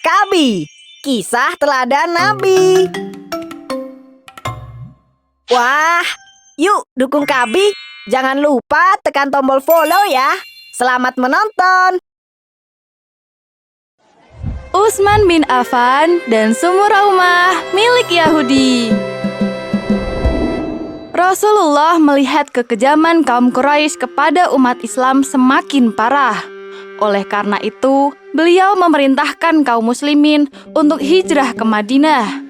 Kabi, kisah teladan Nabi. Wah, yuk dukung Kabi. Jangan lupa tekan tombol follow ya. Selamat menonton. Utsman bin Affan dan sumur Raumah milik Yahudi. Rasulullah melihat kekejaman kaum Quraisy kepada umat Islam semakin parah. Oleh karena itu, beliau memerintahkan kaum muslimin untuk hijrah ke Madinah.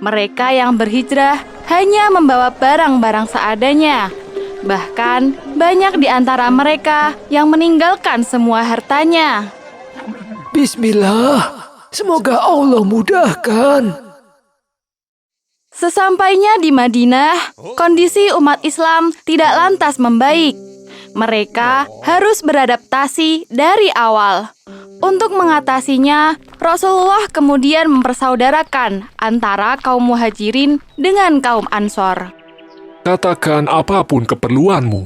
Mereka yang berhijrah hanya membawa barang-barang seadanya. Bahkan, banyak di antara mereka yang meninggalkan semua hartanya. Bismillah, semoga Allah mudahkan. Sesampainya di Madinah, kondisi umat Islam tidak lantas membaik. Mereka harus beradaptasi dari awal. Untuk mengatasinya, Rasulullah kemudian mempersaudarakan antara kaum muhajirin dengan kaum ansor. Katakan apapun keperluanmu.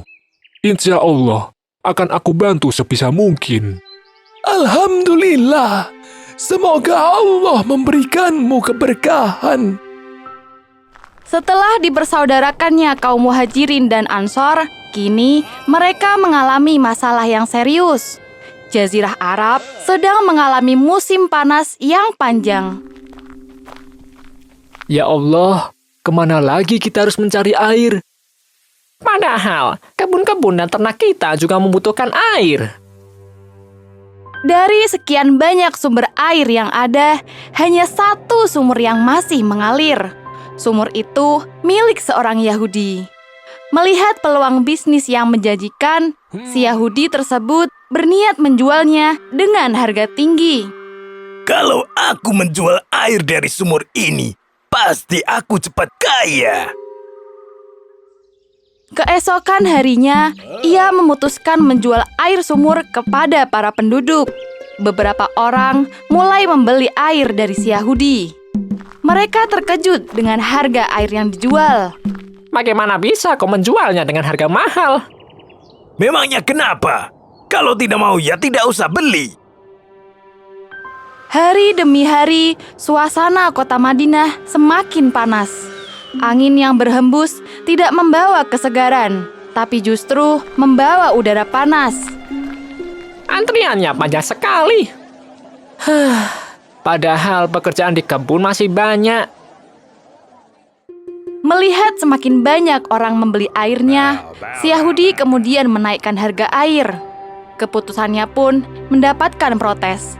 Insya Allah akan aku bantu sebisa mungkin. Alhamdulillah, semoga Allah memberikanmu keberkahan. Setelah dipersaudarakannya kaum muhajirin dan ansor, kini mereka mengalami masalah yang serius. Jazirah Arab sedang mengalami musim panas yang panjang. Ya Allah, kemana lagi kita harus mencari air? Padahal kebun-kebun dan ternak kita juga membutuhkan air. Dari sekian banyak sumber air yang ada, hanya satu sumur yang masih mengalir. Sumur itu milik seorang Yahudi. Melihat peluang bisnis yang menjanjikan, si Yahudi tersebut berniat menjualnya dengan harga tinggi. Kalau aku menjual air dari sumur ini, pasti aku cepat kaya. Keesokan harinya, ia memutuskan menjual air sumur kepada para penduduk. Beberapa orang mulai membeli air dari si Yahudi. Mereka terkejut dengan harga air yang dijual. Bagaimana bisa kau menjualnya dengan harga mahal? Memangnya kenapa? Kalau tidak mau ya tidak usah beli. Hari demi hari, suasana kota Madinah semakin panas. Angin yang berhembus tidak membawa kesegaran, tapi justru membawa udara panas. Antriannya panjang sekali. Padahal pekerjaan di kebun masih banyak. Melihat semakin banyak orang membeli airnya, si Yahudi kemudian menaikkan harga air. Keputusannya pun mendapatkan protes.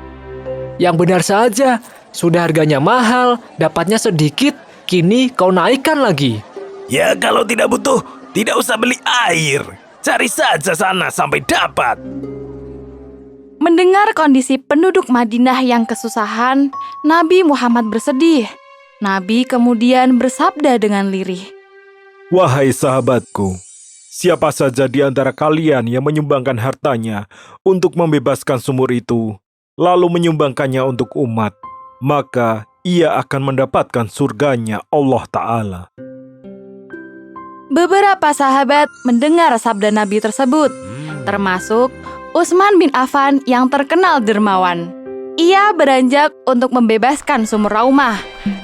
Yang benar saja, sudah harganya mahal, dapatnya sedikit, kini kau naikkan lagi. Ya kalau tidak butuh, tidak usah beli air. Cari saja sana sampai dapat. Mendengar kondisi penduduk Madinah yang kesusahan, Nabi Muhammad bersedih. Nabi kemudian bersabda dengan lirih. Wahai sahabatku, siapa saja di antara kalian yang menyumbangkan hartanya untuk membebaskan sumur itu, lalu menyumbangkannya untuk umat, maka ia akan mendapatkan surganya Allah Ta'ala. Beberapa sahabat mendengar sabda Nabi tersebut, termasuk Utsman bin Affan yang terkenal dermawan. Ia beranjak untuk membebaskan sumur Raumah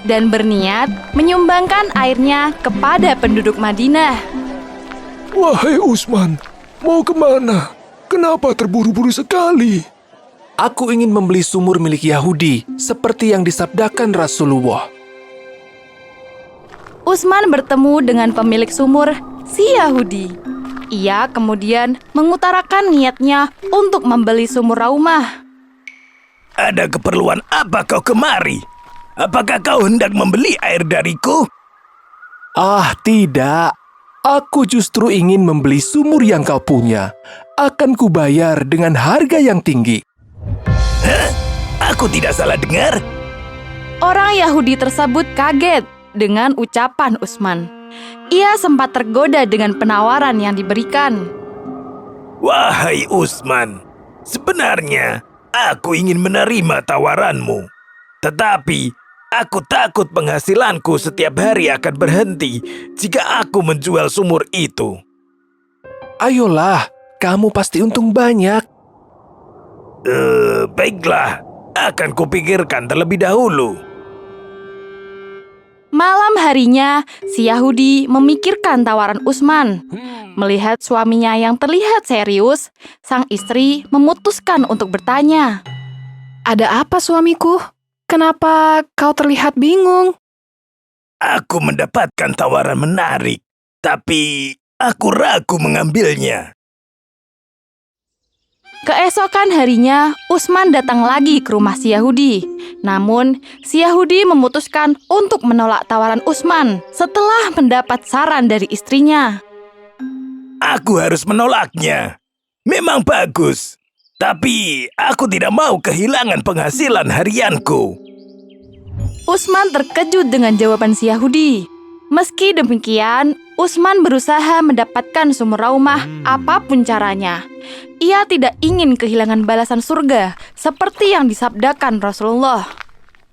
dan berniat menyumbangkan airnya kepada penduduk Madinah. Wahai Utsman, mau kemana? Kenapa terburu-buru sekali? Aku ingin membeli sumur milik Yahudi, seperti yang disabdakan Rasulullah. Utsman bertemu dengan pemilik sumur, si Yahudi. Ia kemudian mengutarakan niatnya untuk membeli sumur Raumah. Ada keperluan apa kau kemari? Apakah kau hendak membeli air dariku? Ah, tidak. Aku justru ingin membeli sumur yang kau punya. Akan kubayar dengan harga yang tinggi. Hah? Aku tidak salah dengar? Orang Yahudi tersebut kaget dengan ucapan Utsman. Ia sempat tergoda dengan penawaran yang diberikan. Wahai Utsman, sebenarnya aku ingin menerima tawaranmu. Tetapi aku takut penghasilanku setiap hari akan berhenti jika aku menjual sumur itu. Ayolah, kamu pasti untung banyak. Baiklah, akan kupikirkan terlebih dahulu. Malam harinya, si Yahudi memikirkan tawaran Utsman. Melihat suaminya yang terlihat serius, sang istri memutuskan untuk bertanya. Ada apa suamiku? Kenapa kau terlihat bingung? Aku mendapatkan tawaran menarik, tapi aku ragu mengambilnya. Keesokan harinya, Utsman datang lagi ke rumah si Yahudi. Namun, si Yahudi memutuskan untuk menolak tawaran Utsman setelah mendapat saran dari istrinya. Aku harus menolaknya. Memang bagus, tapi aku tidak mau kehilangan penghasilan harianku. Utsman terkejut dengan jawaban si Yahudi. Meski demikian, Utsman berusaha mendapatkan sumur Raumah apapun caranya. Ia tidak ingin kehilangan balasan surga seperti yang disabdakan Rasulullah.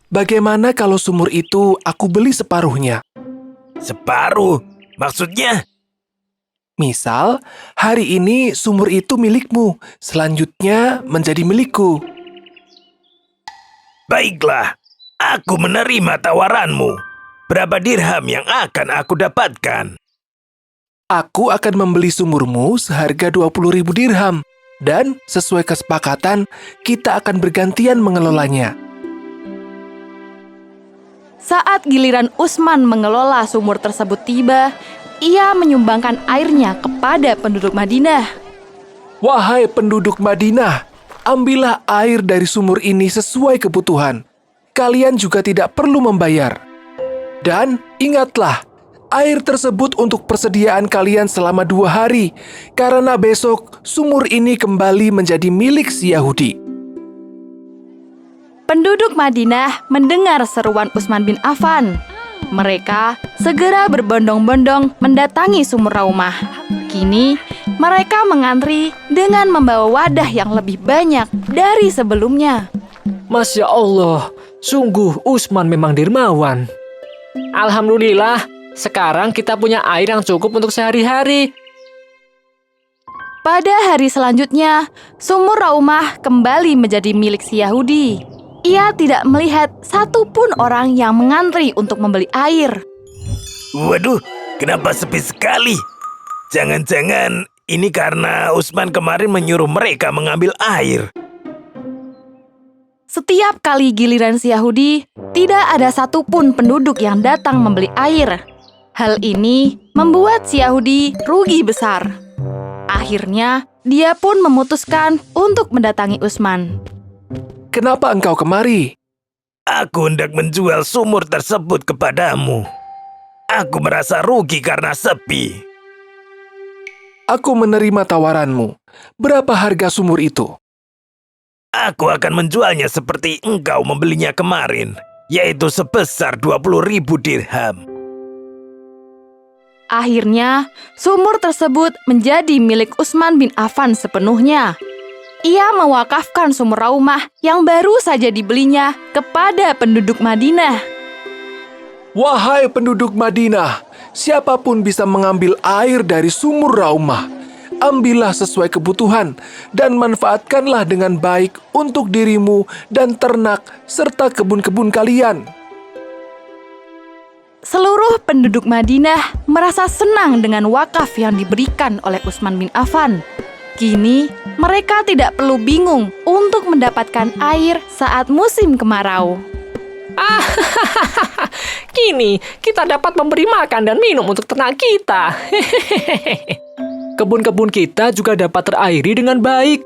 Bagaimana kalau sumur itu aku beli separuhnya? Separuh? Maksudnya? Misal, hari ini sumur itu milikmu, selanjutnya menjadi milikku. Baiklah, aku menerima tawaranmu. Berapa dirham yang akan aku dapatkan? Aku akan membeli sumurmu seharga 20.000 dirham. Dan sesuai kesepakatan, kita akan bergantian mengelolanya. Saat giliran Utsman mengelola sumur tersebut tiba, ia menyumbangkan airnya kepada penduduk Madinah. Wahai penduduk Madinah, ambillah air dari sumur ini sesuai kebutuhan. Kalian juga tidak perlu membayar. Dan ingatlah, air tersebut untuk persediaan kalian selama 2 hari, karena besok sumur ini kembali menjadi milik si Yahudi. Penduduk Madinah mendengar seruan Utsman bin Affan. Mereka segera berbondong-bondong mendatangi sumur Raumah. Kini, mereka mengantri dengan membawa wadah yang lebih banyak dari sebelumnya. Masya Allah, sungguh Utsman memang dermawan. Alhamdulillah, sekarang kita punya air yang cukup untuk sehari-hari. Pada hari selanjutnya, sumur Raumah kembali menjadi milik si Yahudi. Ia tidak melihat satupun orang yang mengantri untuk membeli air. Waduh, kenapa sepi sekali? Jangan-jangan ini karena Utsman kemarin menyuruh mereka mengambil air. Setiap kali giliran si Yahudi, tidak ada satupun penduduk yang datang membeli air. Hal ini membuat si Yahudi rugi besar. Akhirnya, dia pun memutuskan untuk mendatangi Utsman. Kenapa engkau kemari? Aku hendak menjual sumur tersebut kepadamu. Aku merasa rugi karena sepi. Aku menerima tawaranmu. Berapa harga sumur itu? Aku akan menjualnya seperti engkau membelinya kemarin, yaitu sebesar 20.000 dirham. Akhirnya, sumur tersebut menjadi milik Utsman bin Affan sepenuhnya. Ia mewakafkan sumur Raumah yang baru saja dibelinya kepada penduduk Madinah. Wahai penduduk Madinah, siapapun bisa mengambil air dari sumur Raumah. Ambillah sesuai kebutuhan dan manfaatkanlah dengan baik untuk dirimu dan ternak serta kebun-kebun kalian. Seluruh penduduk Madinah merasa senang dengan wakaf yang diberikan oleh Utsman bin Affan. Kini, mereka tidak perlu bingung untuk mendapatkan air saat musim kemarau. Kini kita dapat memberi makan dan minum untuk ternak kita. Kebun-kebun kita juga dapat terairi dengan baik.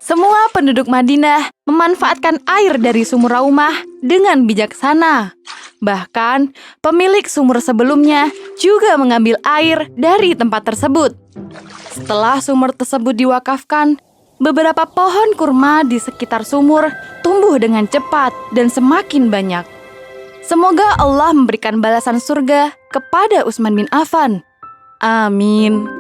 Semua penduduk Madinah memanfaatkan air dari sumur Raumah dengan bijaksana. Bahkan, pemilik sumur sebelumnya juga mengambil air dari tempat tersebut. Setelah sumur tersebut diwakafkan, beberapa pohon kurma di sekitar sumur tumbuh dengan cepat dan semakin banyak. Semoga Allah memberikan balasan surga kepada Utsman bin Affan. Amin.